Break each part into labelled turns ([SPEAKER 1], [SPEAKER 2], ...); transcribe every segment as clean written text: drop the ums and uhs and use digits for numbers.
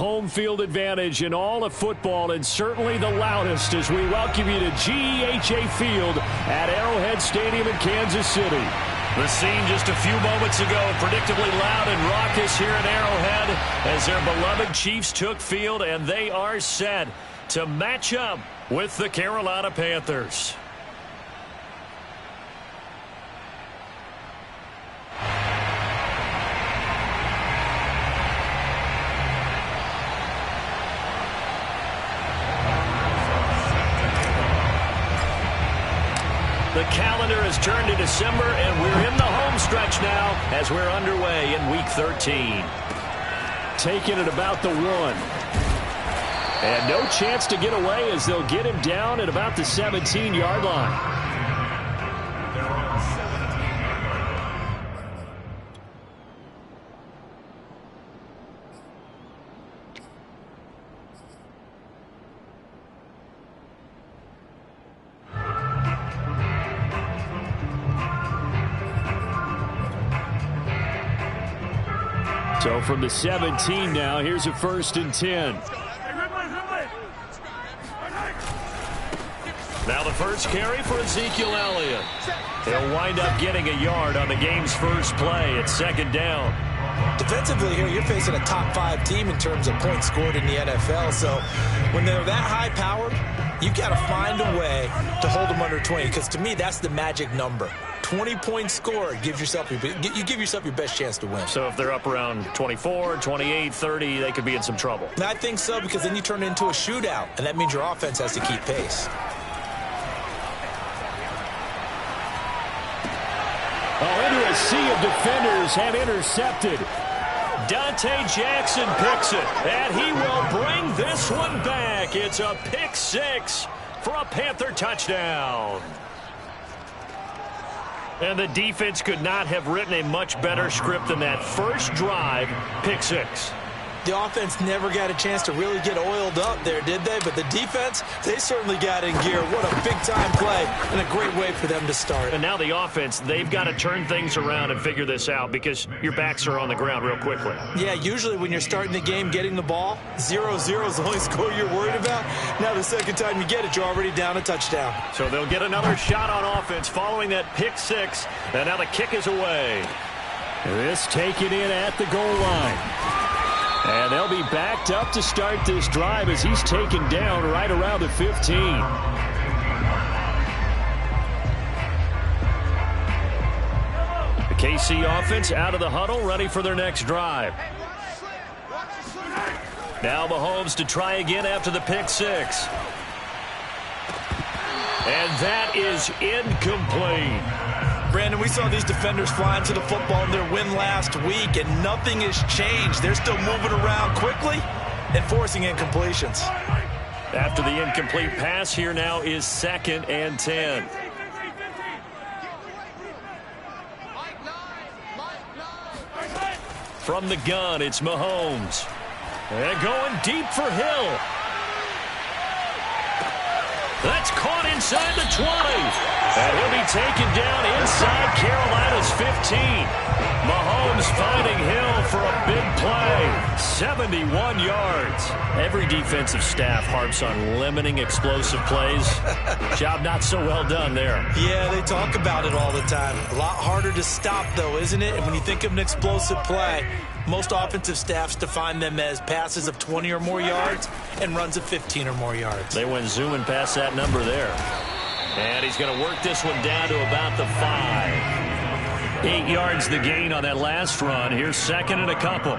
[SPEAKER 1] home field advantage in all of football, and certainly the loudest, as we welcome you to GEHA Field at Arrowhead Stadium in Kansas City. The scene just a few moments ago, predictably loud and raucous here at Arrowhead as their beloved Chiefs took field, and they are set to match up with the Carolina Panthers. The calendar has turned to December, and we're in the home stretch now as we're underway in Week 13. Taking it about the 1. And no chance to get away as they'll get him down at about the 17-yard line. So from the 17 now, here's a 1st and 10. Now the first carry for Ezekiel Elliott. He'll wind up getting a yard on the game's first play at 2nd down.
[SPEAKER 2] Defensively here, you're facing a top 5 team in terms of points scored in the NFL. So when they're that high-powered, you've got to find a way to hold them under 20, because to me, that's the magic number. 20 points scored, you give yourself your best chance to win.
[SPEAKER 1] So if they're up around 24, 28, 30, they could be in some trouble.
[SPEAKER 2] And I think so, because then you turn it into a shootout, and that means your offense has to keep pace.
[SPEAKER 1] Into a sea of defenders have intercepted. Dante Jackson picks it, and he will bring this one back. It's a pick 6 for a Panther touchdown. And the defense could not have written a much better script than that first drive, pick 6.
[SPEAKER 2] The offense never got a chance to really get oiled up there, did they? But the defense, they certainly got in gear. What a big-time play and a great way for them to start.
[SPEAKER 1] And now the offense, they've got to turn things around and figure this out, because your backs are on the ground real quickly.
[SPEAKER 2] Yeah, usually when you're starting the game getting the ball, 0-0 is the only score you're worried about. Now the second time you get it, you're already down a touchdown.
[SPEAKER 1] So they'll get another shot on offense following that pick 6, and now the kick is away. This taken in at the goal line. And they'll be backed up to start this drive as he's taken down right around the 15. The KC offense out of the huddle, ready for their next drive. Now Mahomes to try again after the pick 6. And that is incomplete.
[SPEAKER 2] Brandon, we saw these defenders flying to the football in their win last week, and nothing has changed. They're still moving around quickly and forcing incompletions.
[SPEAKER 1] After the incomplete pass, here now is 2nd and 10. From the gun, it's Mahomes. And going deep for Hill. That's caught inside the 20. And he'll be taken down inside Carolina's 15. Mahomes finding Hill for a big play. 71 yards. Every defensive staff harps on limiting explosive plays. Job not so well done there.
[SPEAKER 2] Yeah, they talk about it all the time. A lot harder to stop, though, isn't it? And when you think of an explosive play, most offensive staffs define them as passes of 20 or more yards and runs of 15 or more yards.
[SPEAKER 1] They went zooming past that number there. And he's going to work this one down to about the 5. 8 yards the gain on that last run. Here's 2nd and a couple.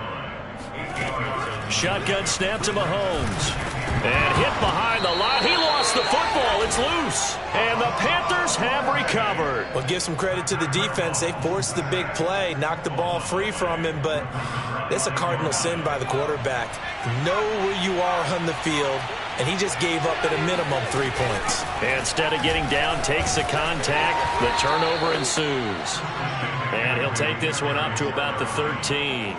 [SPEAKER 1] Shotgun snap to Mahomes. And hit behind the line. He lost the football. It's loose. And the Panthers have recovered.
[SPEAKER 2] Well, give some credit to the defense. They forced the big play, knocked the ball free from him, but that's a cardinal sin by the quarterback. Know where you are on the field, and he just gave up at a minimum 3 points.
[SPEAKER 1] And instead of getting down, takes the contact. The turnover ensues. And he'll take this one up to about the 13.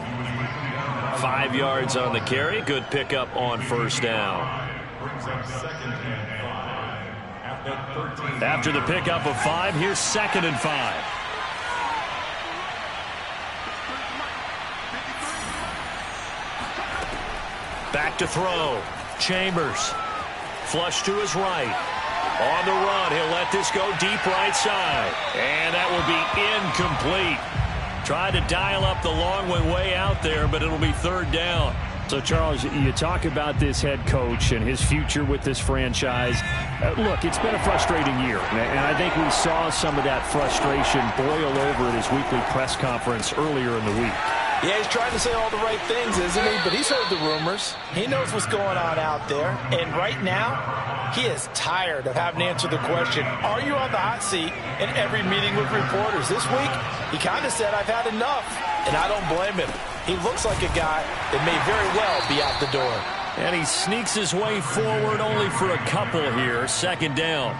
[SPEAKER 1] 5 yards on the carry. Good pickup on first down. After the pickup of 5, here's 2nd and 5. Back to throw. Chambers. Flush to his right. On the run, he'll let this go deep right side. And that will be incomplete. Tried to dial up the long way out there, but it'll be third down. So, Charles, you talk about this head coach and his future with this franchise. Look, it's been a frustrating year, and I think we saw some of that frustration boil over at his weekly press conference earlier in the week.
[SPEAKER 2] Yeah, he's trying to say all the right things, isn't he? But he's heard the rumors. He knows what's going on out there. And right now, he is tired of having to answer the question, are you on the hot seat in every meeting with reporters? This week, he kind of said, I've had enough. And I don't blame him. He looks like a guy that may very well be out the door.
[SPEAKER 1] And he sneaks his way forward only for a couple here. Second down.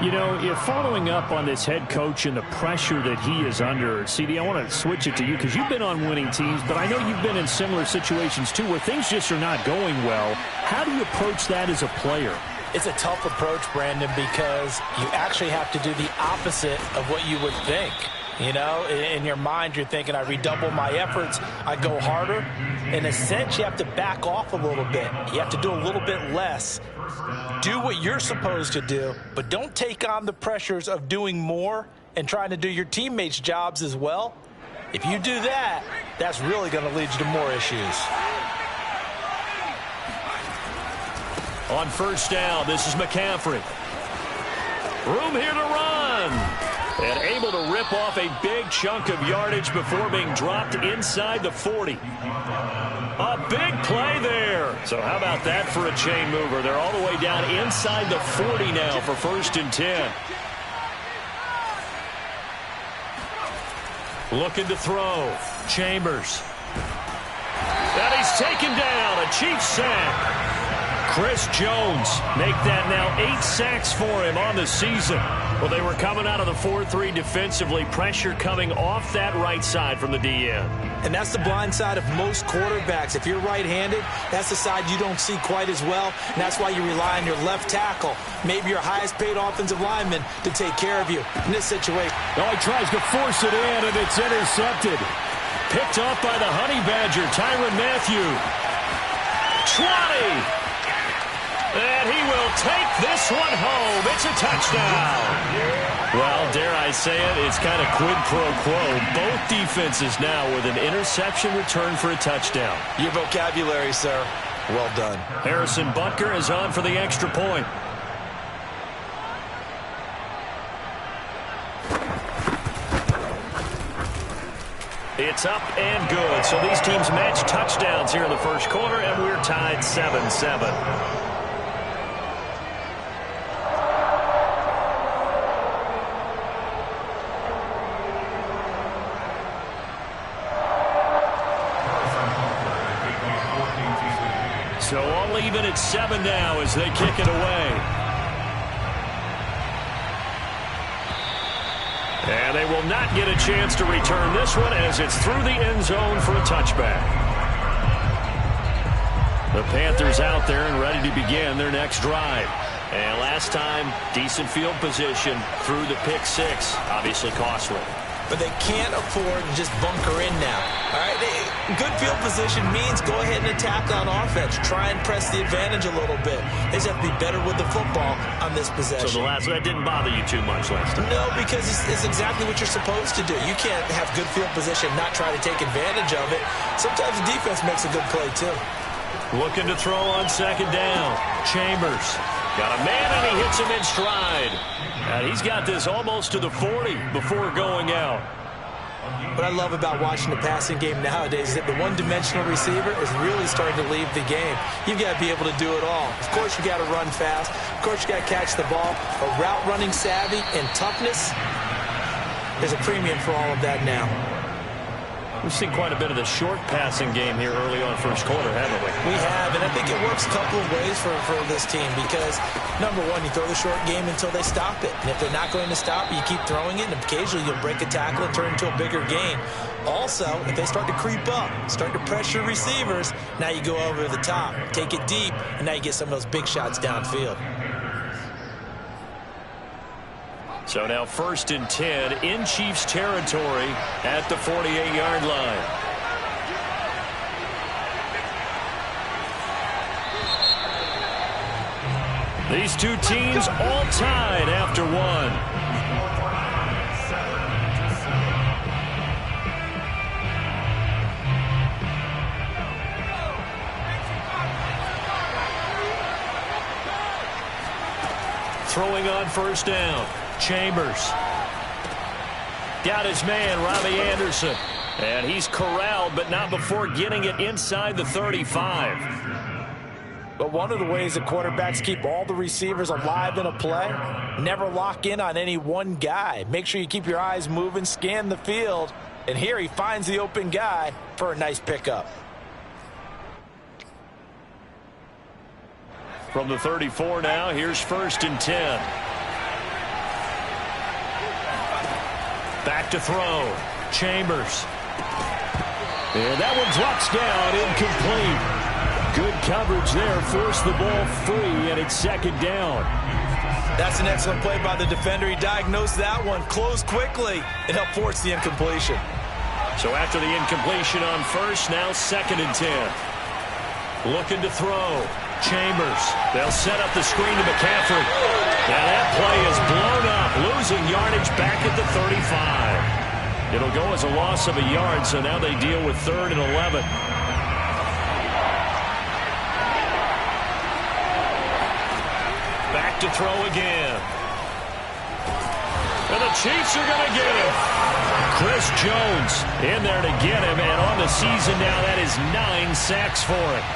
[SPEAKER 1] You know, you're following up on this head coach and the pressure that he is under. CD, I want to switch it to you because you've been on winning teams, but I know you've been in similar situations too where things just are not going well. How do you approach that as a player?
[SPEAKER 2] It's a tough approach, Brandon, because you actually have to do the opposite of what you would think. You know, in your mind, you're thinking, I redouble my efforts, I go harder. In a sense, you have to back off a little bit. You have to do a little bit less. Do what you're supposed to do, but don't take on the pressures of doing more and trying to do your teammates' jobs as well. If you do that, that's really going to lead you to more issues.
[SPEAKER 1] On first down, this is McCaffrey. Room here to run. And able to rip off a big chunk of yardage before being dropped inside the 40. A big play there. So how about that for a chain mover? They're all the way down inside the 40 now for 1st and 10. Looking to throw. Chambers. And he's taken down. A Chiefs sack. Chris Jones make that now 8 sacks for him on the season. Well, they were coming out of the 4-3 defensively. Pressure coming off that right side from the DN.
[SPEAKER 2] And that's the blind side of most quarterbacks. If you're right-handed, that's the side you don't see quite as well. And that's why you rely on your left tackle, maybe your highest-paid offensive lineman, to take care of you in this situation.
[SPEAKER 1] Oh, he tries to force it in, and it's intercepted. Picked off by the Honey Badger, Tyrann Mathieu. 20. And he will take this one home. It's a touchdown. Well, dare I say it, it's kind of quid pro quo. Both defenses now with an interception return for a touchdown.
[SPEAKER 2] Your vocabulary, sir. Well done.
[SPEAKER 1] Harrison Butker is on for the extra point. It's up and good. So these teams match touchdowns here in the first quarter, and we're tied 7-7. So all even at 7 now as they kick it away. And they will not get a chance to return this one as it's through the end zone for a touchback. The Panthers out there and ready to begin their next drive. And last time, decent field position through the pick six. Obviously costly.
[SPEAKER 2] But they can't afford to just bunker in now. All right, good field position means go ahead and attack on offense. Try and press the advantage a little bit. They just have to be better with the football on this possession.
[SPEAKER 1] So that didn't bother you too much last time?
[SPEAKER 2] No, because it's exactly what you're supposed to do. You can't have good field position and not try to take advantage of it. Sometimes the defense makes a good play, too.
[SPEAKER 1] Looking to throw on second down. Chambers. Got a man, and he hits him in stride. And he's got this almost to the 40 before going out.
[SPEAKER 2] What I love about watching the passing game nowadays is that the one-dimensional receiver is really starting to leave the game. You've got to be able to do it all. Of course, you got to run fast. Of course, you got to catch the ball. But route running savvy and toughness, there's a premium for all of that now.
[SPEAKER 1] We've seen quite a bit of the short passing game here early on first quarter, haven't we?
[SPEAKER 2] We have, and I think it works a couple of ways for this team because, number one, you throw the short game until they stop it. And if they're not going to stop it, you keep throwing it, and occasionally you'll break a tackle and turn it into a bigger gain. Also, if they start to creep up, start to pressure receivers, now you go over the top, take it deep, and now you get some of those big shots downfield.
[SPEAKER 1] So now 1st and 10 in Chiefs territory at the 48-yard line. These two teams all tied after one. Throwing on first down. Chambers. Got his man, Robbie Anderson. And he's corralled, but not before getting it inside the 35.
[SPEAKER 2] But one of the ways that quarterbacks keep all the receivers alive in a play, never lock in on any one guy. Make sure you keep your eyes moving, scan the field. And here he finds the open guy for a nice pickup.
[SPEAKER 1] From the 34 now, here's 1st and 10. Back to throw. Chambers. And that one drops down, incomplete. Good coverage there, forced the ball free, and it's 2nd down.
[SPEAKER 2] That's an excellent play by the defender. He diagnosed that one, closed quickly, and helped force the incompletion.
[SPEAKER 1] So after the incompletion on first, now 2nd and 10. Looking to throw. Chambers. They'll set up the screen to McCaffrey. Now that play is blown up, losing yardage back at the 35. It'll go as a loss of a yard, so now they deal with 3rd and 11. Back to throw again. And the Chiefs are going to get him. Chris Jones in there to get him, and on the season now, that is 9 sacks for him.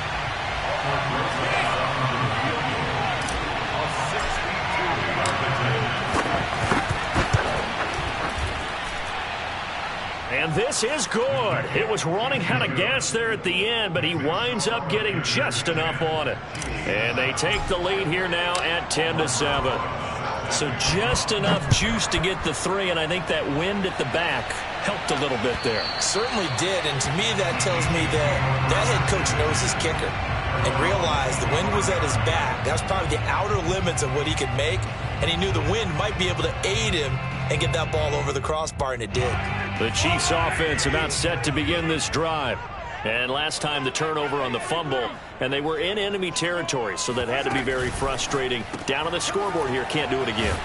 [SPEAKER 1] And this is good. It was running out of gas there at the end, but he winds up getting just enough on it. And they take the lead here now at 10-7. So just enough juice to get the 3, and I think that wind at the back helped a little bit there.
[SPEAKER 2] Certainly did, and to me that tells me that head coach knows his kicker and realized the wind was at his back. That was probably the outer limits of what he could make, and he knew the wind might be able to aid him and get that ball over the crossbar, and it did.
[SPEAKER 1] The Chiefs offense about set to begin this drive. And last time the turnover on the fumble, and they were in enemy territory, so that had to be very frustrating. Down on the scoreboard here, can't do it again.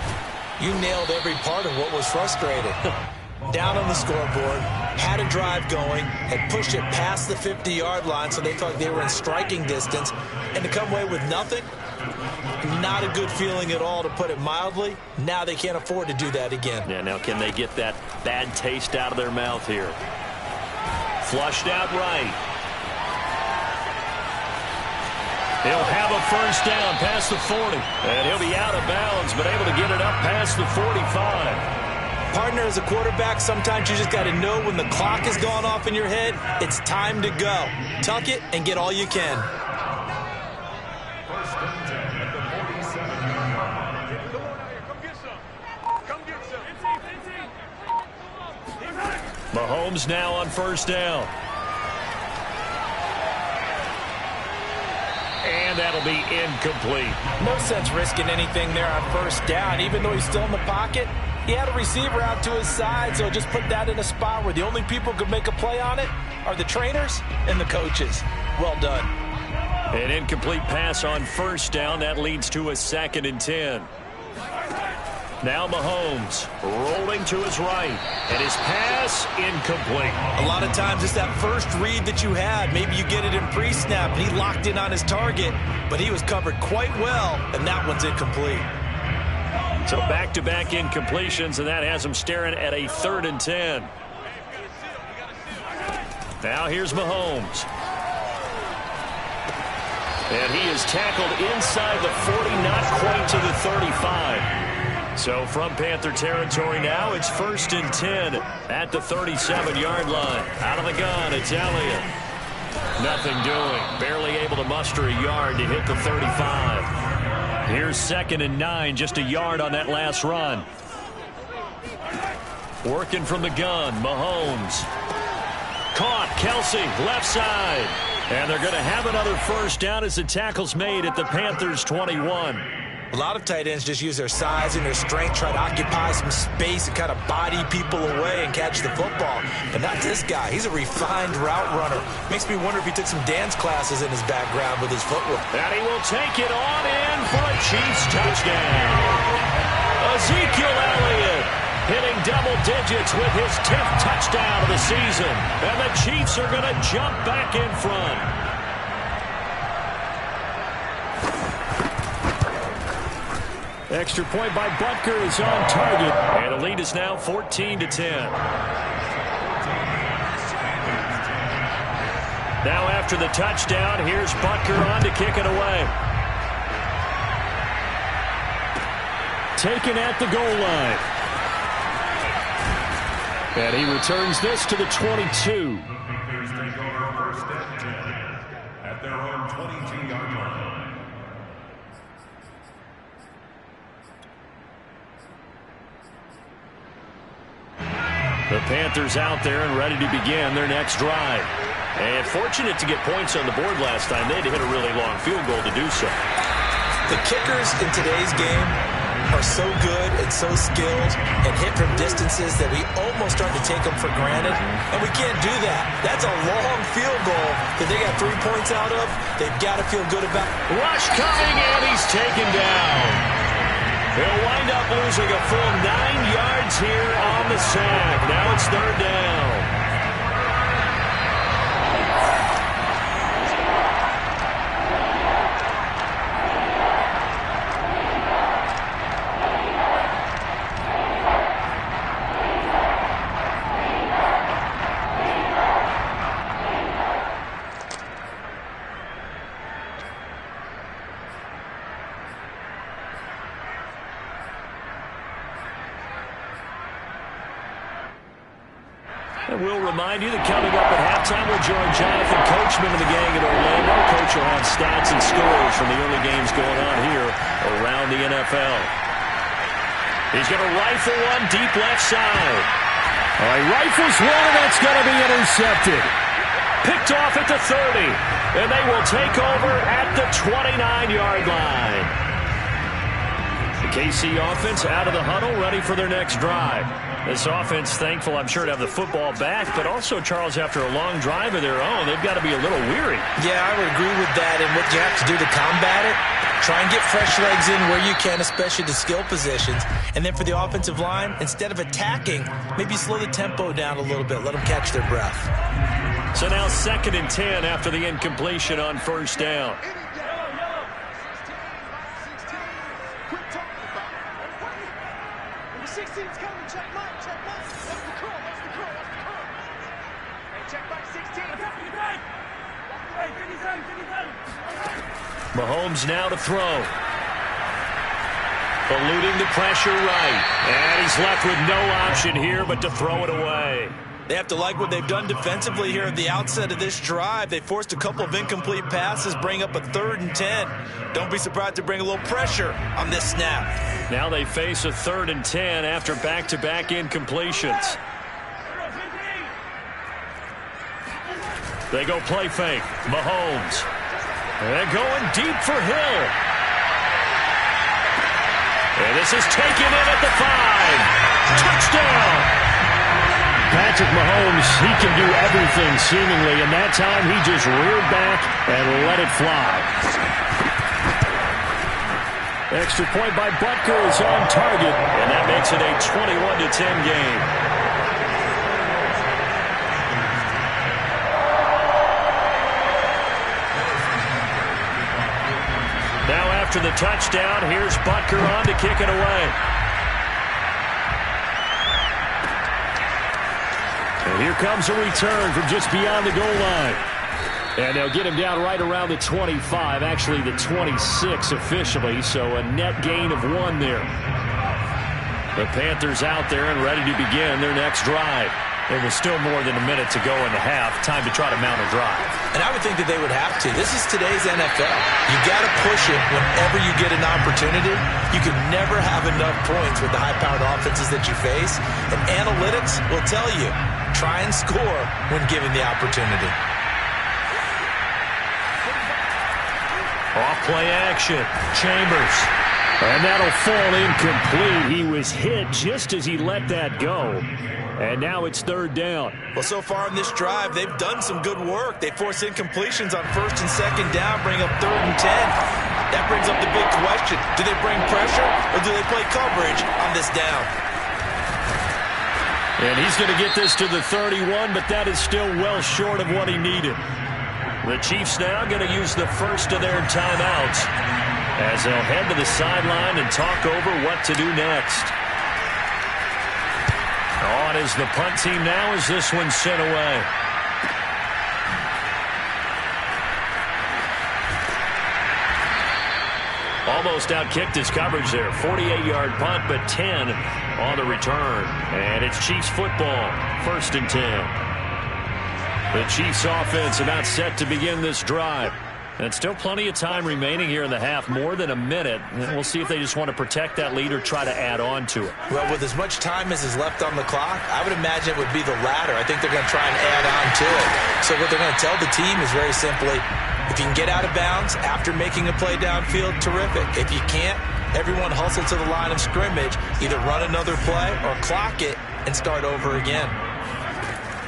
[SPEAKER 2] You nailed every part of what was frustrating. Down on the scoreboard, had a drive going, had pushed it past the 50-yard line, so they thought they were in striking distance, and to come away with nothing, not a good feeling at all, to put it mildly. Now they can't afford to do that again.
[SPEAKER 1] Yeah, now can they get that bad taste out of their mouth here? Flushed out right. He'll have a first down past the 40. And he'll be out of bounds, but able to get it up past the 45.
[SPEAKER 2] Partner, as a quarterback, sometimes you just got to know when the clock has gone off in your head, it's time to go. Tuck it and get all you can.
[SPEAKER 1] Mahomes now on first down. And that'll be incomplete.
[SPEAKER 2] No sense risking anything there on first down. Even though he's still in the pocket, he had a receiver out to his side, so just put that in a spot where the only people who could make a play on it are the trainers and the coaches. Well done.
[SPEAKER 1] An incomplete pass on first down. That leads to a 2nd and 10. Now Mahomes rolling to his right, and his pass incomplete.
[SPEAKER 2] A lot of times it's that first read that you had. Maybe you get it in pre-snap, and he locked in on his target, but he was covered quite well, and that one's incomplete.
[SPEAKER 1] So back-to-back incompletions, and that has him staring at a 3rd and 10. Now here's Mahomes. And he is tackled inside the 40, not quite to the 35. So from Panther territory now, it's 1st and 10 at the 37-yard line. Out of the gun, it's Elliott. Nothing doing. Barely able to muster a yard to hit the 35. Here's 2nd and 9, just a yard on that last run. Working from the gun, Mahomes. Caught, Kelsey, left side. And they're going to have another first down as the tackle's made at the Panthers' 21.
[SPEAKER 2] A lot of tight ends just use their size and their strength, try to occupy some space and kind of body people away and catch the football. But not this guy. He's a refined route runner. Makes me wonder if he took some dance classes in his background with his footwork.
[SPEAKER 1] And he will take it on in for a Chiefs touchdown. Ezekiel Elliott hitting double digits with his 10th touchdown of the season. And the Chiefs are going to jump back in front. Extra point by Butker is on target, and the lead is now 14-10. Now after the touchdown, here's Butker on to kick it away. Taken at the goal line. And he returns this to the 22.
[SPEAKER 3] At their own 22-yard line.
[SPEAKER 1] The Panthers out there and ready to begin their next drive. And fortunate to get points on the board last time. They had to hit a really long field goal to do so.
[SPEAKER 2] The kickers in today's game are so good and so skilled and hit from distances that we almost start to take them for granted. And we can't do that. That's a long field goal that they got 3 points out of. They've got to feel good about.
[SPEAKER 1] Rush coming, and he's taken down. He'll wind up losing a full 9 yards here on the sack. Now it's 3rd down. And we'll remind you that coming up at halftime, we'll join Jonathan Coachman and the gang at Orlando. Coach will have stats and scores from the early games going on here around the NFL. He's going to rifle one deep left side. All right, rifles one, and that's going to be intercepted. Picked off at the 30, and they will take over at the 29-yard line. The KC offense out of the huddle, ready for their next drive. This offense, thankful, I'm sure, to have the football back, but also, Charles, after a long drive of their own, they've got to be a little weary.
[SPEAKER 2] Yeah, I would agree with that, and what you have to do to combat it, try and get fresh legs in where you can, especially the skill positions. And then for the offensive line, instead of attacking, maybe slow the tempo down a little bit, let them catch their breath.
[SPEAKER 1] So now 2nd and 10 after the incompletion on 1st down. Mahomes now to throw. Eluding the pressure right. And he's left with no option here but to throw it away.
[SPEAKER 2] They have to like what they've done defensively here at the outset of this drive. They forced a couple of incomplete passes, bring up a 3rd and 10. Don't be surprised to bring a little pressure on this snap.
[SPEAKER 1] Now they face a 3rd and 10 after back-to-back incompletions. They go play fake. Mahomes. They're going deep for Hill. And this is taken in at the 5. Touchdown! Patrick Mahomes, he can do everything seemingly, and that time he just reared back and let it fly. Extra point by Butker is on target, and that makes it a 21-10 game. Now after the touchdown, here's Butker on to kick it away. And here comes a return from just beyond the goal line. And they'll get him down right around the 25, actually the 26 officially, so a net gain of 1 there. The Panthers out there and ready to begin their next drive. There was still more than a minute to go in the half. Time to try to mount a drive.
[SPEAKER 2] And I would think that they would have to. This is today's NFL. You got to push it whenever you get an opportunity. You can never have enough points with the high-powered offenses that you face. And analytics will tell you, try and score when given the opportunity.
[SPEAKER 1] Off play action. Chambers. And that'll fall incomplete. He was hit just as he let that go. And now it's third down.
[SPEAKER 2] Well, so far in this drive, they've done some good work. They force incompletions on first and second down, bring up third and 10. That brings up the big question. Do they bring pressure or do they play coverage on this down?
[SPEAKER 1] And he's going to get this to the 31, but that is still well short of what he needed. The Chiefs now going to use the first of their timeouts as they'll head to the sideline and talk over what to do next. On is the punt team now as this one's sent away. Almost outkicked his coverage there. 48-yard punt, but 10 on the return. And it's Chiefs football, first and 10. The Chiefs offense about set to begin this drive. And still plenty of time remaining here in the half, more than a minute. And we'll see if they just want to protect that lead or try to add on to it.
[SPEAKER 2] Well, with as much time as is left on the clock, I would imagine it would be the latter. I think they're going to try and add on to it. So what they're going to tell the team is very simply, if you can get out of bounds after making a play downfield, terrific. If you can't, everyone hustle to the line of scrimmage, either run another play or clock it and start over again.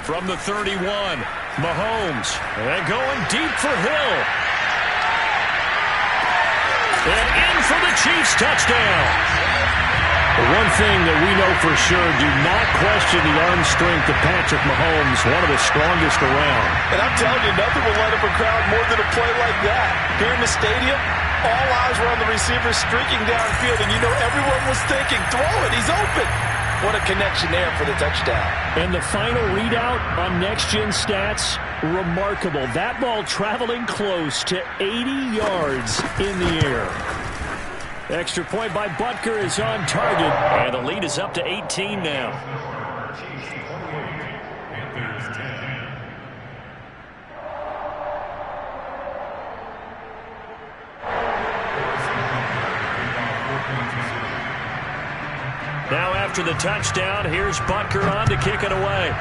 [SPEAKER 1] From the 31, Mahomes, and going deep for Hill. And in for the Chiefs touchdown. The one thing that we know for sure, do not question the arm strength of Patrick Mahomes, one of the strongest around.
[SPEAKER 4] And I'm telling you, nothing will light up a crowd more than a play like that. Here in the stadium, all eyes were on the receiver streaking downfield, and you know everyone was thinking, throw it, he's open. What a connection there for the touchdown.
[SPEAKER 1] And the final readout on next-gen stats, remarkable. That ball traveling close to 80 yards in the air. Extra point by Butker is on target, and the lead is up to 18 now. Now after the touchdown, here's Butker on to kick it away.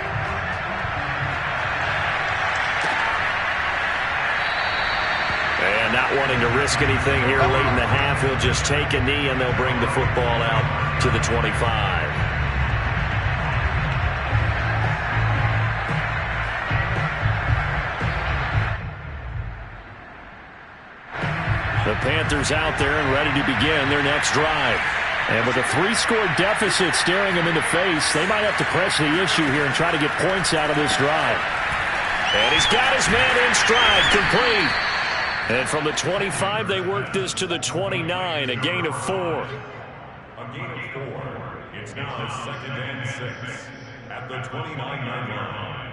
[SPEAKER 1] And not wanting to risk anything here late in the half, he'll just take a knee and they'll bring the football out to the 25. The Panthers out there and ready to begin their next drive. And with a 3-score deficit staring them in the face, they might have to press the issue here and try to get points out of this drive. And he's got his man in stride, complete. And from the 25, they work this to the 29, a gain of 4.
[SPEAKER 3] A gain of 4. It's now 2nd and 6 at the 29-yard line.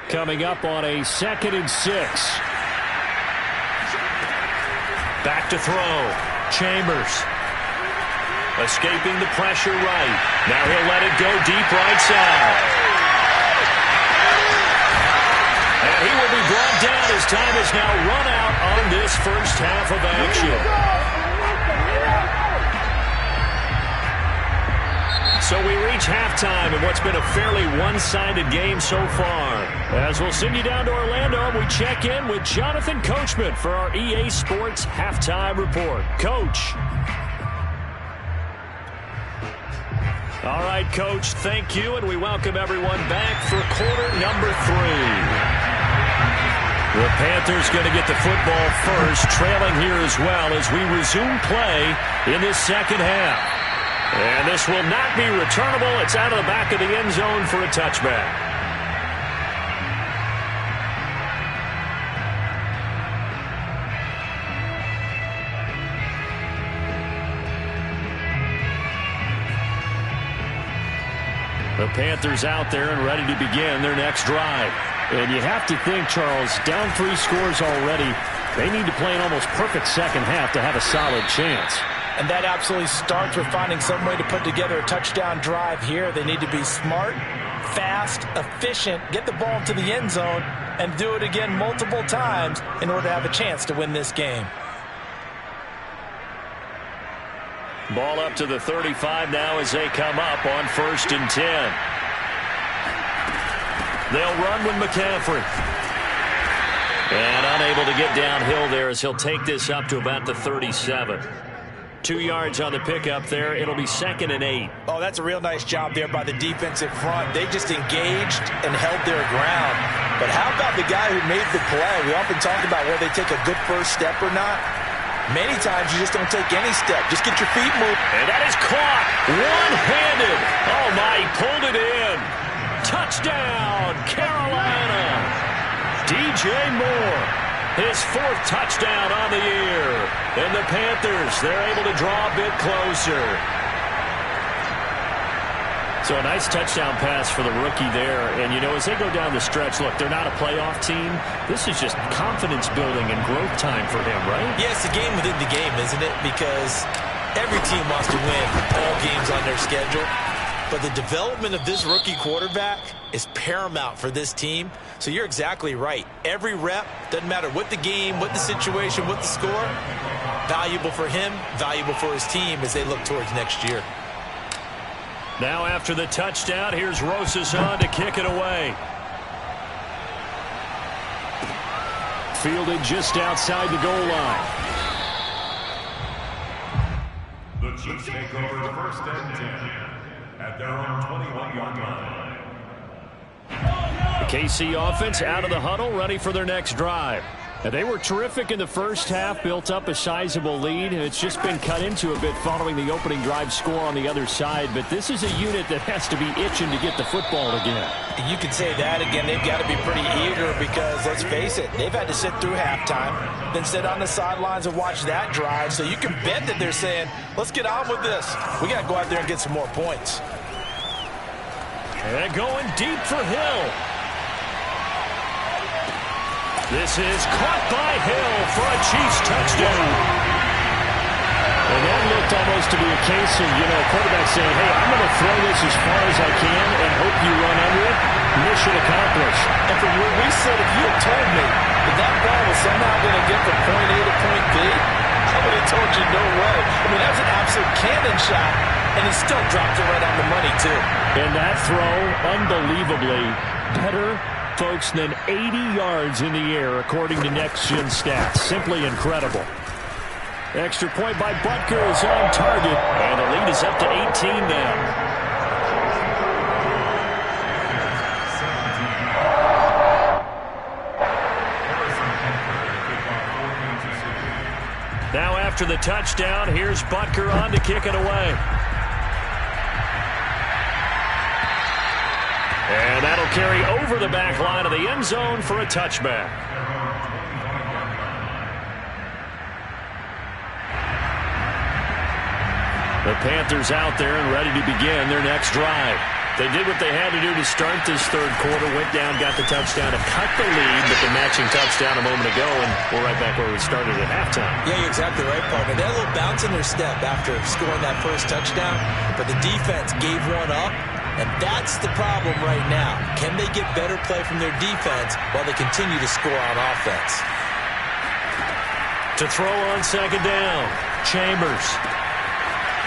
[SPEAKER 1] Coming up on a 2nd and 6. Back to throw. Chambers. Escaping the pressure right. Now he'll let it go deep right side. And he will be brought down as time is now run out on this first half of action. So we reach halftime in what's been a fairly one-sided game so far. As we'll send you down to Orlando, we check in with Jonathan Coachman for our EA Sports Halftime Report. Coach. All right, Coach, thank you, and we welcome everyone back for quarter number 3. The Panthers going to get the football first, trailing here as well as we resume play in this second half. And this will not be returnable. It's out of the back of the end zone for a touchback. The Panthers out there and ready to begin their next drive. And you have to think, Charles, down 3 scores already, they need to play an almost perfect second half to have a solid chance.
[SPEAKER 2] And that absolutely starts with finding some way to put together a touchdown drive here. They need to be smart, fast, efficient, get the ball into the end zone, and do it again multiple times in order to have a chance to win this game.
[SPEAKER 1] Ball up to the 35 now as they come up on 1st and 10. They'll run with McCaffrey. And unable to get downhill there as he'll take this up to about the 37. 2 yards on the pickup there. It'll be 2nd and 8.
[SPEAKER 2] Oh, that's a real nice job there by the defensive front. They just engaged and held their ground. But how about the guy who made the play? We often talk about whether they take a good first step or not. Many times you just don't take any step. Just get your feet moving.
[SPEAKER 1] And that is caught one-handed. Oh, my, he pulled it in. Touchdown, Carolina. DJ Moore, his 4th touchdown on the year. And the Panthers, they're able to draw a bit closer. So a nice touchdown pass for the rookie there. And, you know, as they go down the stretch, look, they're not a playoff team. This is just confidence building and growth time for him, right?
[SPEAKER 2] Yeah, it's a game within the game, isn't it? Because every team wants to win all games on their schedule. But the development of this rookie quarterback is paramount for this team. So you're exactly right. Every rep, doesn't matter what the game, what the situation, what the score, valuable for him, valuable for his team as they look towards next year.
[SPEAKER 1] Now after the touchdown, here's Rosas on to kick it away. Fielded just outside the goal line.
[SPEAKER 3] The Chiefs take over the 1st and 10 at their own 21-yard line.
[SPEAKER 1] The KC offense out of the huddle, ready for their next drive. And they were terrific in the first half, built up a sizable lead, and it's just been cut into a bit following the opening drive score on the other side. But this is a unit that has to be itching to get the football again.
[SPEAKER 2] You can say that again. They've got to be pretty eager because, let's face it, they've had to sit through halftime, then sit on the sidelines and watch that drive. So you can bet that they're saying, let's get on with this. We got to go out there and get some more points.
[SPEAKER 1] And going deep for Hill. This is caught by Hill for a Chiefs touchdown. And that looked almost to be a case of, you know, quarterback saying, hey, I'm going to throw this as far as I can and hope you run under it. Mission accomplished.
[SPEAKER 4] And from where we said, if you had told me that that ball was somehow going to get from point A to point B, I would have told you no way. I mean, that's an absolute cannon shot, and he still dropped it right on the money, too.
[SPEAKER 1] And that throw, unbelievably better, folks, than 80 yards in the air, according to Next Gen Stats. Simply incredible. Extra point by Butker is on target, and the lead is up to 18 now. Now after the touchdown, here's Butker on to kick it away. And that'll carry over the back line of the end zone for a touchback. The Panthers out there and ready to begin their next drive. They did what they had to do to start this third quarter, went down, got the touchdown to cut the lead, but the matching touchdown a moment ago, and we're right back where we started at halftime.
[SPEAKER 2] Yeah, you're exactly right, partner. They had a little bounce in their step after scoring that first touchdown, but the defense gave one up, and that's the problem right now. Can they get better play from their defense while they continue to score on offense?
[SPEAKER 1] To throw on second down, Chambers.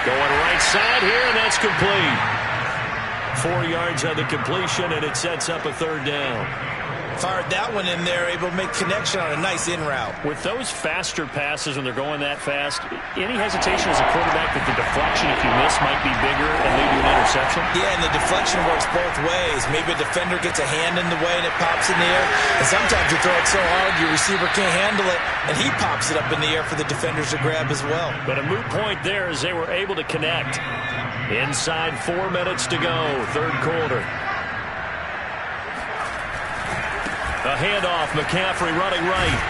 [SPEAKER 1] Going right side here, and that's complete. 4 yards on the completion, and it sets up a third down.
[SPEAKER 2] Fired that one in there, able to make connection on a nice in route.
[SPEAKER 1] With those faster passes when they're going that fast, any hesitation as a quarterback that the deflection, if you miss, might be bigger and lead to an interception?
[SPEAKER 2] Yeah, and the deflection works both ways. Maybe a defender gets a hand in the way and it pops in the air. And sometimes you throw it so hard your receiver can't handle it, and he pops it up in the air for the defenders to grab as well.
[SPEAKER 1] But a moot point there as they were able to connect. Inside 4 minutes to go, third quarter. A handoff, McCaffrey running right.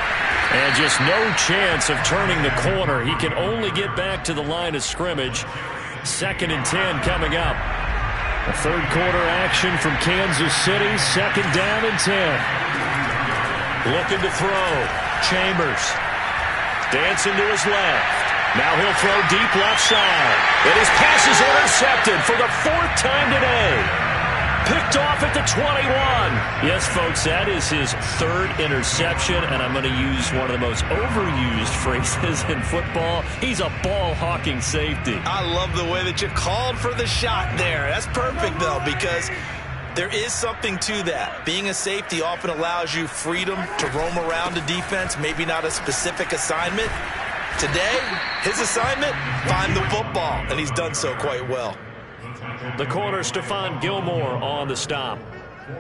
[SPEAKER 1] And just no chance of turning the corner. He can only get back to the line of scrimmage. 2nd and 10 coming up. A third quarter action from Kansas City. 2nd down and 10. Looking to throw. Chambers. Dancing to his left. Now he'll throw deep left side. And his pass is intercepted for the 4th time today. Picked off at the 21. Yes, folks, that is his 3rd interception, and I'm going to use one of the most overused phrases in football. He's a ball-hawking safety.
[SPEAKER 2] I love the way that you called for the shot there. That's perfect, though, because There is something to that. Being a safety often allows you freedom to roam around the defense, maybe not a specific assignment. Today, his assignment, find the football, and he's done so quite well.
[SPEAKER 1] The corner, Stephon Gilmore, on the stop.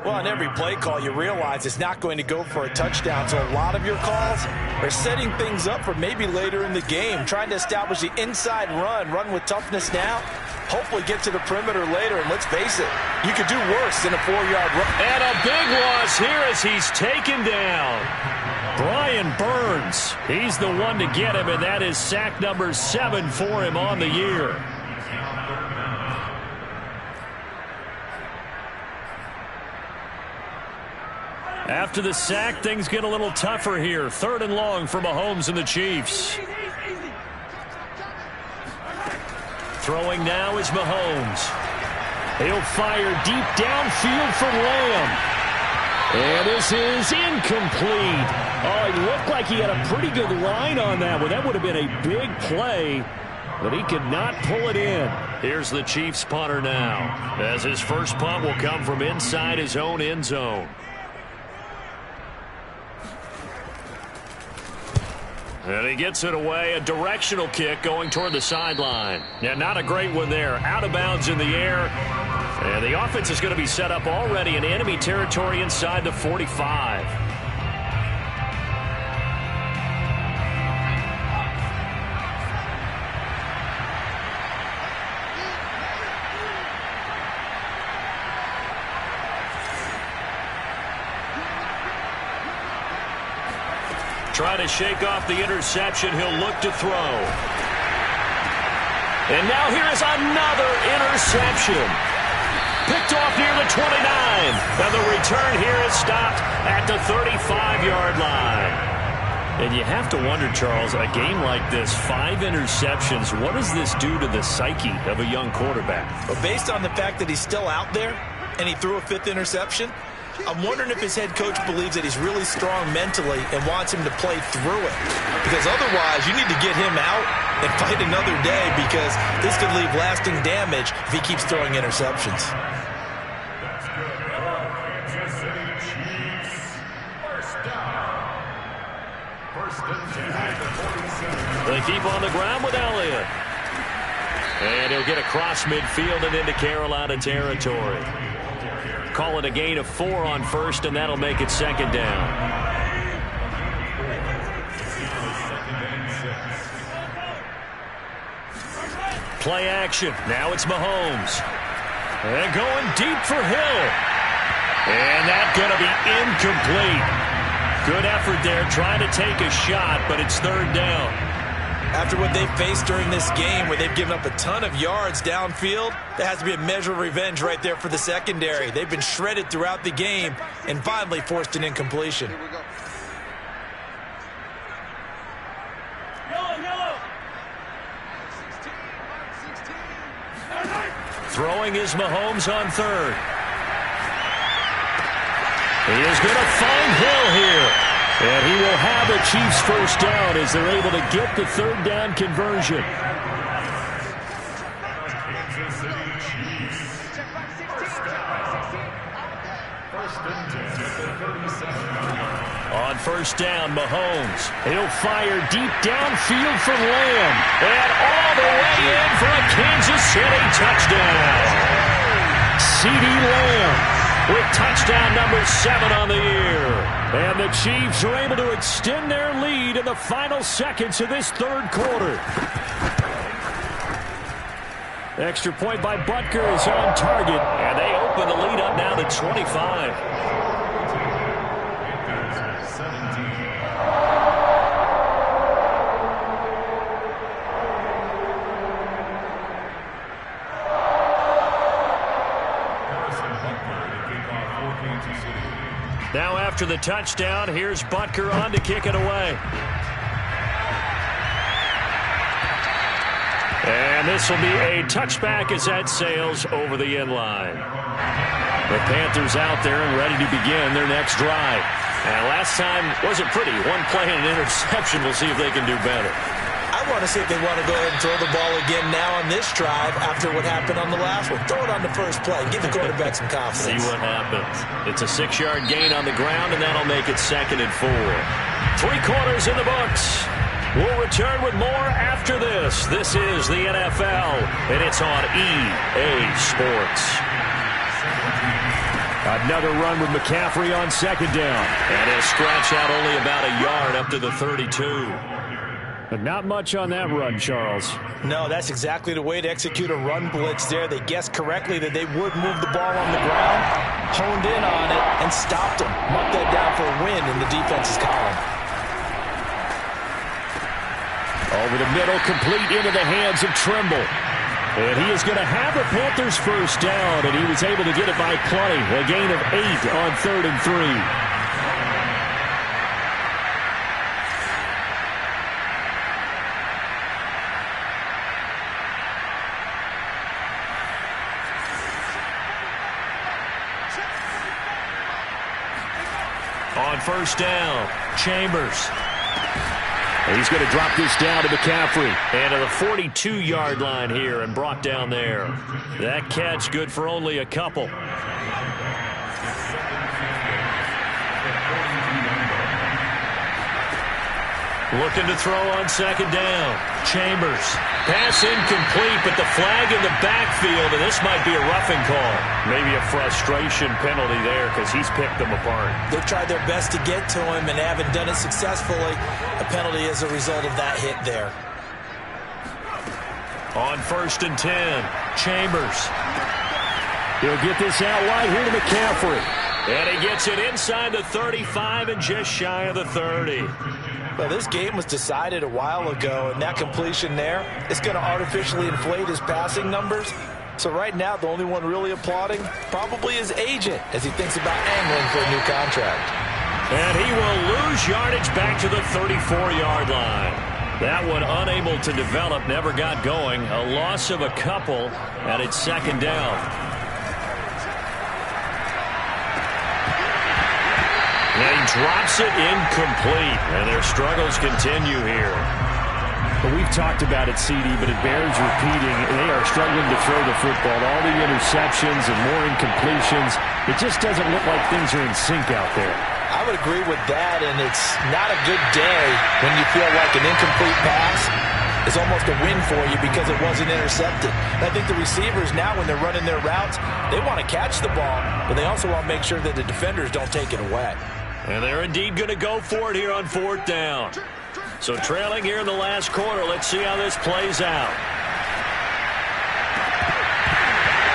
[SPEAKER 2] Well, on every play call, you realize it's not going to go for a touchdown, so a lot of your calls are setting things up for maybe later in the game, trying to establish the inside run with toughness now, hopefully get to the perimeter later, and let's face it, you could do worse than a 4-yard run.
[SPEAKER 1] And a big loss here as he's taken down. Brian Burns, he's the one to get him, and that is sack number 7 for him on the year. After the sack, things get a little tougher here. 3rd and long for Mahomes and the Chiefs. Throwing now is Mahomes. He'll fire deep downfield for Lamb. And this is incomplete. Oh, it looked like he had a pretty good line on that one. That would have been a big play, but he could not pull it in. Here's the Chiefs punter now, as his first punt will come from inside his own end zone. And he gets it away, a directional kick going toward the sideline. Yeah, not a great one there. Out of bounds in the air. And the offense is going to be set up already in enemy territory inside the 45. Trying to shake off the interception. He'll look to throw. And now here is another interception. Picked off near the 29. And the return here is stopped at the 35-yard line. And you have to wonder, Charles, a game like this, 5 interceptions, what does this do to the psyche of a young quarterback?
[SPEAKER 2] Well, based on the fact that he's still out there and he threw a 5th interception, I'm wondering if his head coach believes that he's really strong mentally and wants him to play through it. Because otherwise, you need to get him out and fight another day, because this could leave lasting damage if he keeps throwing interceptions.
[SPEAKER 3] That's good. Kansas City Chiefs. First down. First and 10 at the 47.
[SPEAKER 1] They keep on the ground with Elliott. And he'll get across midfield and into Carolina territory. Call it a gain of 4 on first, and that'll make it 2nd down. Play action. Now it's Mahomes. And going deep for Hill. And that's going to be incomplete. Good effort there, trying to take a shot, but it's 3rd down.
[SPEAKER 2] After what they've faced during this game, where they've given up a ton of yards downfield, that has to be a measure of revenge right there for the secondary. They've been shredded throughout the game and finally forced an incompletion.
[SPEAKER 1] Throwing is Mahomes on 3rd. He is going to find Hill here. And he will have a Chiefs first down as they're able to get the 3rd down conversion.
[SPEAKER 3] Kansas City Chiefs. First down. First and 10 at the 37.
[SPEAKER 1] On first down, Mahomes. He'll fire deep downfield for Lamb. And all the way in for a Kansas City touchdown. CeeDee Lamb with touchdown number 7 on the year. And the Chiefs are able to extend their lead in the final seconds of this 3rd quarter. Extra point by Butker is on target. And they open the lead up now to 25. Now after the touchdown, here's Butker on to kick it away. And this will be a touchback as that sails over the end line. The Panthers out there and ready to begin their next drive. And last time wasn't pretty. 1 play and an interception. We'll see if they can do better.
[SPEAKER 2] I I want to see if they want to go ahead and throw the ball again now on this drive after what happened on the last one. Throw it on the first play. Give the quarterback some confidence.
[SPEAKER 1] See what happens. It's a 6-yard gain on the ground, and that'll make it 2nd and 4. 3 quarters in the books. We'll return with more after this. This is the NFL, and it's on EA Sports. Another run with McCaffrey on 2nd down. And he'll scratch out only about a yard up to the 32.
[SPEAKER 5] But not much on that run, Charles.
[SPEAKER 2] No, that's exactly the way to execute a run blitz there. They guessed correctly that they would move the ball on the ground, honed in on it, and stopped them. Marked that down for a win in the defense's column.
[SPEAKER 1] Over the middle, complete into the hands of Trimble. And he is going to have a Panthers first down, and he was able to get it by plenty. A gain of 8 on 3rd and 3. On first down, Chambers. He's going to drop this down to McCaffrey. And to the 42-yard line here and brought down there. That catch good for only a couple. Looking to throw on 2nd down. Chambers. Pass incomplete, but the flag in the backfield, and this might be a roughing call. Maybe a frustration penalty there because he's picked them apart.
[SPEAKER 2] They've tried their best to get to him and haven't done it successfully. A penalty as a result of that hit there.
[SPEAKER 1] On 1st and 10, Chambers. He'll get this out wide here to McCaffrey. And he gets it inside the 35 and just shy of the 30.
[SPEAKER 2] Well, this game was decided a while ago, and that completion there is going to artificially inflate his passing numbers. So right now, the only one really applauding probably his agent as he thinks about angling for a new contract.
[SPEAKER 1] And he will lose yardage back to the 34-yard line. That one unable to develop, never got going. A loss of a couple, and it's 2nd down. And he drops it incomplete, and their struggles continue here.
[SPEAKER 5] But we've talked about it, CD, but it bears repeating. They are struggling to throw the football. All the interceptions and more incompletions. It just doesn't look like things are in sync out there.
[SPEAKER 2] I would agree with that, and it's not a good day when you feel like an incomplete pass is almost a win for you because it wasn't intercepted. And I think the receivers now, when they're running their routes, they want to catch the ball, but they also want to make sure that the defenders don't take it away.
[SPEAKER 1] And they're indeed going to go for it here on 4th down. So trailing here in the last quarter, let's see how this plays out.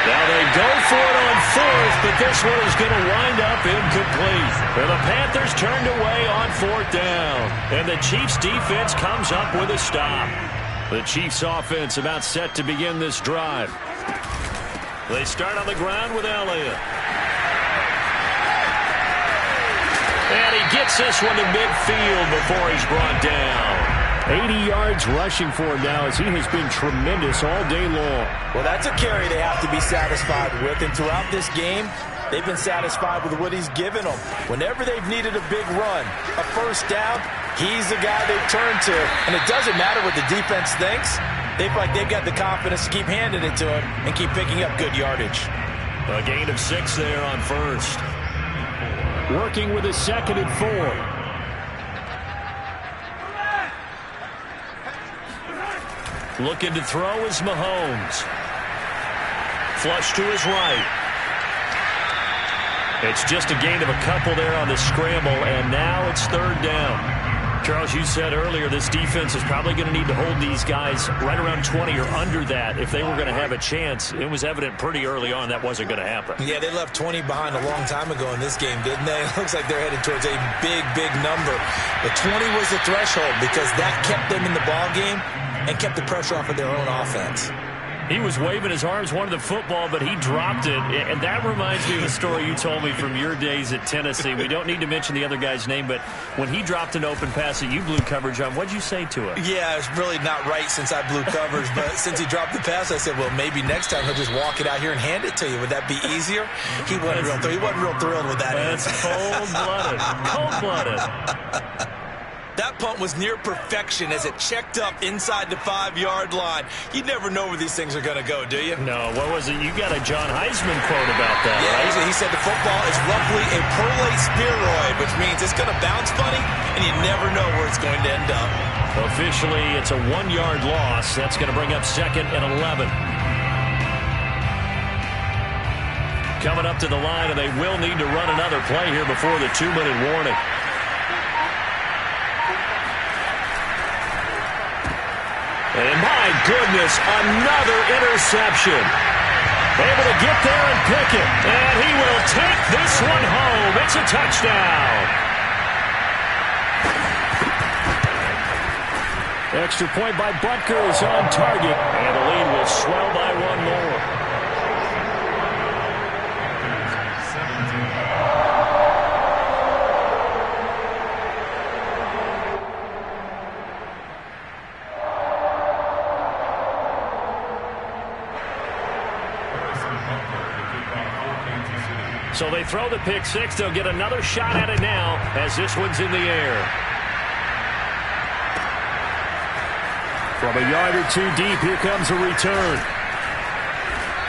[SPEAKER 1] Now they go for it on 4th, but this one is going to wind up incomplete. And the Panthers turned away on 4th down. And the Chiefs defense comes up with a stop. The Chiefs offense about set to begin this drive. They start on the ground with Elliott. And he gets this one to midfield before he's brought down.
[SPEAKER 5] 80 yards rushing for him now as he has been tremendous all day long.
[SPEAKER 2] Well, that's a carry they have to be satisfied with. And throughout this game, they've been satisfied with what he's given them. Whenever they've needed a big run, a first down, he's the guy they've turned to. And it doesn't matter what the defense thinks. They feel like they've got the confidence to keep handing it to him and keep picking up good yardage.
[SPEAKER 1] A gain of 6 there on 1st.
[SPEAKER 5] Working with a 2nd and 4.
[SPEAKER 1] Looking to throw is Mahomes. Flush to his right. It's just a gain of a couple there on the scramble, and now it's 3rd down. Charles, you said earlier this defense is probably going to need to hold these guys right around 20 or under that if they were going to have a chance. It was evident pretty early on that wasn't going to happen.
[SPEAKER 2] Yeah, they left 20 behind a long time ago in this game, didn't they? It looks like they're headed towards a big, big number. But 20 was the threshold because that kept them in the ball game and kept the pressure off of their own offense.
[SPEAKER 1] He was waving his arms, wanted the football, but he dropped it. And that reminds me of the story you told me from your days at Tennessee. We don't need to mention the other guy's name, but when he dropped an open pass that you blew coverage on, what'd you say to it?
[SPEAKER 2] Yeah, it's really not right since I blew coverage, but since he dropped the pass, I said, well, maybe next time he'll just walk it out here and hand it to you. Would that be easier? He wasn't real thrilled with that.
[SPEAKER 1] That's cold-blooded. Cold-blooded.
[SPEAKER 2] That punt was near perfection as it checked up inside the 5-yard line. You never know where these things are going to go, do you?
[SPEAKER 5] No, what was it? You got a John Heisman quote about that,
[SPEAKER 2] yeah,
[SPEAKER 5] right?
[SPEAKER 2] He said the football is roughly a perlate spheroid, which means it's going to bounce funny, and you never know where it's going to end up.
[SPEAKER 5] Officially, it's a 1-yard loss. That's going to bring up 2nd and 11. Coming up to the line, and they will need to run another play here before the 2-minute warning. And my goodness, another interception. Able to get there and pick it. And he will take this one home. It's a touchdown. Extra point by Butker is on target. And the lead will swell by 1 more. So they throw the pick six. They'll get another shot at it now as this one's in the air. From a yard or two deep, here comes a return.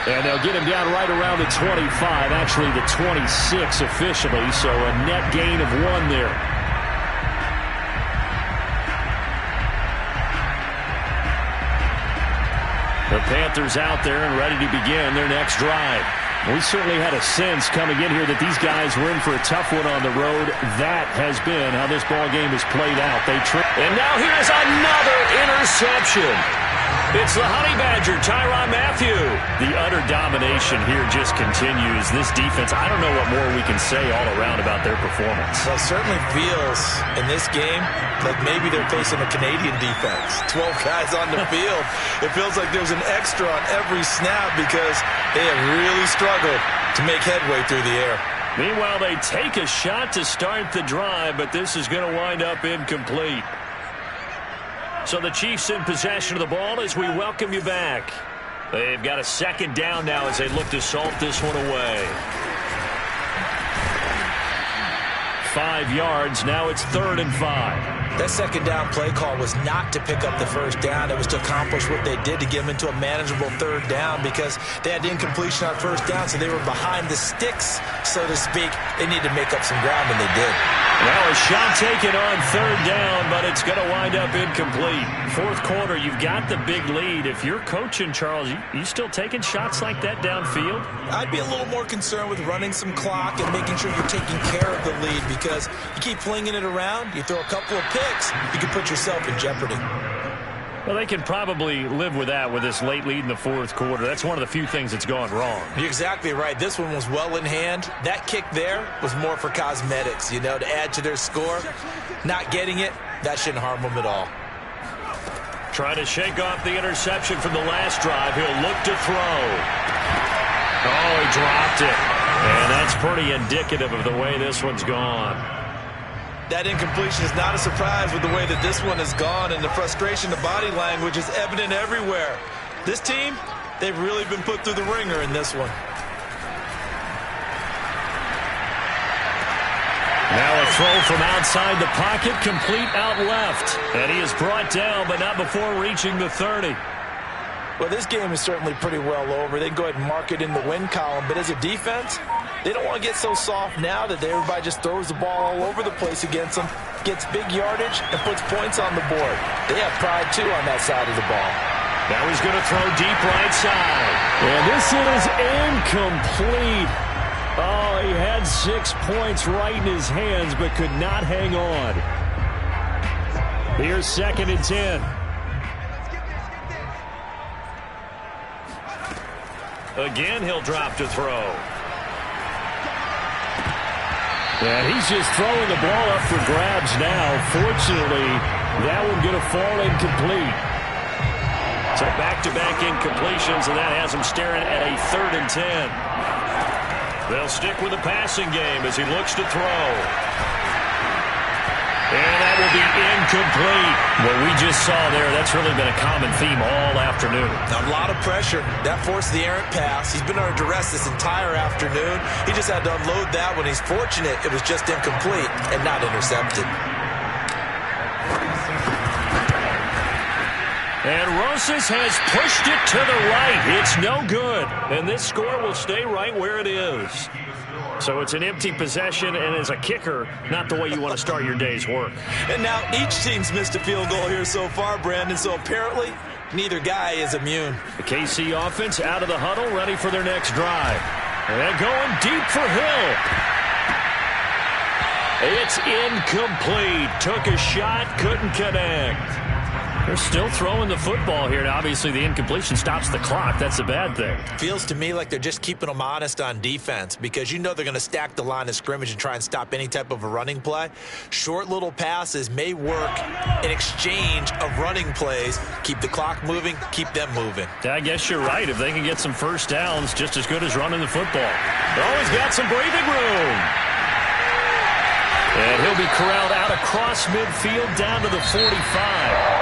[SPEAKER 5] And they'll get him down right around the 25, actually the 26 officially, so a net gain of 1 there. The Panthers out there and ready to begin their next drive. We certainly had a sense coming in here that these guys were in for a tough one on the road. That has been how this ball game has played out. And now here's another interception. It's the Honey Badger, Tyrann Mathieu. The utter domination here just continues. This defense, I don't know what more we can say all around about their performance.
[SPEAKER 2] Well, it certainly feels in this game like maybe they're facing a Canadian defense. 12 guys on the field. It feels like there's an extra on every snap because they have really struggled to make headway through the air.
[SPEAKER 5] Meanwhile, they take a shot to start the drive, but this is going to wind up incomplete. So the Chiefs in possession of the ball as we welcome you back. They've got a 2nd down now as they look to salt this one away. 5 yards. Now it's 3rd and 5.
[SPEAKER 2] That 2nd down play call was not to pick up the 1st down. It was to accomplish what they did to get them into a manageable 3rd down because they had incompletion on 1st down, so they were behind the sticks, so to speak. They needed to make up some ground, and they did.
[SPEAKER 5] Now a shot taken on 3rd down, but it's going to wind up incomplete. 4th quarter, you've got the big lead. If you're coaching, Charles, you still taking shots like that downfield?
[SPEAKER 2] I'd be a little more concerned with running some clock and making sure you're taking care of the lead because you keep flinging it around, you throw a couple of picks, you can put yourself in jeopardy.
[SPEAKER 5] Well, they can probably live with that with this late lead in the 4th quarter. That's one of the few things that's gone wrong.
[SPEAKER 2] You're exactly right. This one was well in hand. That kick there was more for cosmetics, you know, to add to their score. Not getting it, that shouldn't harm them at all.
[SPEAKER 5] Trying to shake off the interception from the last drive. He'll look to throw. Oh, he dropped it. And that's pretty indicative of the way this one's gone.
[SPEAKER 2] That incompletion is not a surprise with the way that this one has gone, and the frustration, the body language is evident everywhere. This team, they've really been put through the ringer in this one.
[SPEAKER 5] Now a throw from outside the pocket, complete out left. And he is brought down, but not before reaching the 30.
[SPEAKER 2] Well, this game is certainly pretty well over. They can go ahead and mark it in the win column, but as a defense, they don't want to get so soft now that everybody just throws the ball all over the place against them, gets big yardage, and puts points on the board. They have pride, too, on that side of the ball.
[SPEAKER 5] Now he's going to throw deep right side. And this is incomplete. Oh, he had 6 points right in his hands, but could not hang on. Here's 2nd and 10. Again, he'll drop to throw. And he's just throwing the ball up for grabs now. Fortunately, that one going to fall incomplete. So back-to-back incompletions, and that has him staring at a 3rd and 10. They'll stick with the passing game as he looks to throw. And that will be incomplete. What we just saw there, that's really been a common theme all afternoon.
[SPEAKER 2] A lot of pressure. That forced the errant pass. He's been under duress this entire afternoon. He just had to unload that when he's fortunate it was just incomplete and not intercepted.
[SPEAKER 1] And Rosas has pushed it to the right. It's no good. And this score will stay right where it is. So it's an empty possession, and as a kicker, not the way you want to start your day's work.
[SPEAKER 2] And now each team's missed a field goal here so far, Brandon, so apparently neither guy is immune.
[SPEAKER 1] The KC offense out of the huddle, ready for their next drive. And going deep for Hill. It's incomplete. Took a shot, couldn't connect. They're still throwing the football here. Now, obviously, the incompletion stops the clock. That's a bad thing.
[SPEAKER 2] Feels to me like they're just keeping them honest on defense because you know they're going to stack the line of scrimmage and try and stop any type of a running play. Short little passes may work in exchange of running plays. Keep the clock moving, keep them moving.
[SPEAKER 1] I guess you're right. If they can get some first downs, just as good as running the football. They always got some breathing room. And he'll be corralled out across midfield down to the 45.